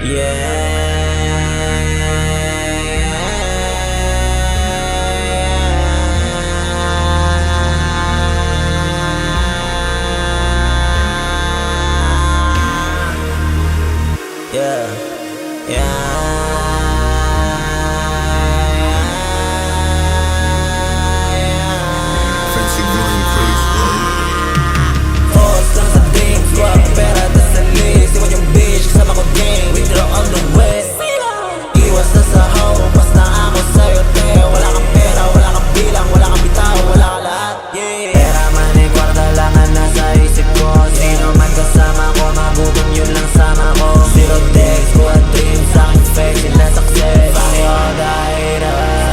Yeah, yeah. Fancy going crazy, bro. Focus lang sa dreams, wag pera tas sa list. Iwan yung bitch, kasama ko gang, withdraw on the way. Iwas na sa home, pas na ako sa'yo, te. Wala kang pera, wala kang bilang, wala kang bitaw, wala kang lahat, yeah. Pera man eh, kwarta lang ang nasa isip ko. Sino man kasama ko, magutom yun lang sama ko. Zero days, kuha dreams, aking face, sila success. Funny all the haters.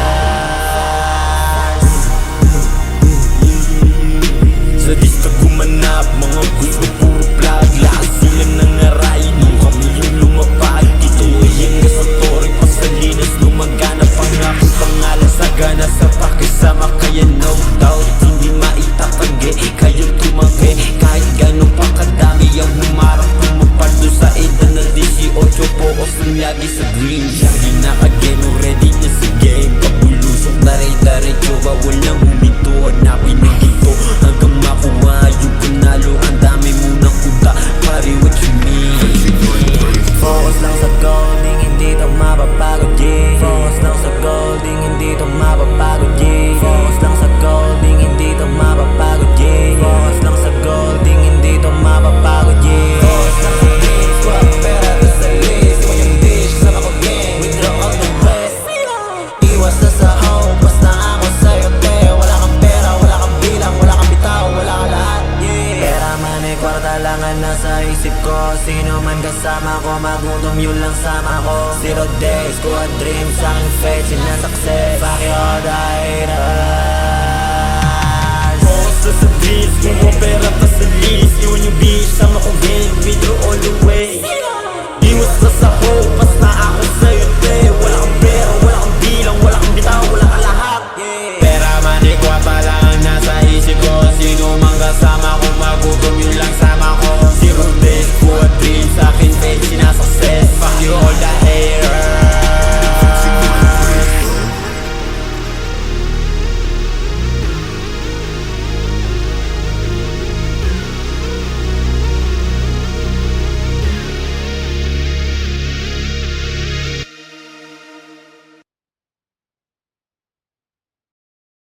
Sa lista gumanap, mga gusto puro vlog. Lahat sila nangarayin, nung kami yung lumapag. Dito ayan ka sa tori, pasalinas lumaganap ang aking pangalan. Sagana sa pakisama, kaya no doubt hindi maitatanggi, kayo tumanggi. Kahit ganun pa kadami ang humarap, pumapalo sa edad na 18. Focus lang lagi sa green, hindi nakageno, ready na sa game. Pabulusok na rin-diretso, bawal lang huminto. Hanapin ng ginto hanggang makuha yung panalo. Ang dami munang kuta, pare what you mean. Focus lang sa golding, hindi to mapapagod, yeah. Focus lang sa golding, hindi to mapapagod, yeah. Focus lang sa golding, hindi to mapapagod, yeah. Focus lang sa golding, hindi to mapapagod, yeah. Focus lang sa dreams, wag pera tas sa list. Iwan yung bitch, kasama ko gang, withdraw on the way. Iwas na sa home, pas na ako sa'yo, te. Wala kang pera, wala kang bilang, wala kang bitaw, wala kang lahat, yeah. Pera man eh, kwarta lang ang nasa isip ko. Sino man kasama ko, magutom yun lang sama ko. Zero days, kuha dreams, aking face, sila success. Fuck you all the haters. Focus na sa dreams, kung pera pa sa list. Iwan yung bitch, sama ko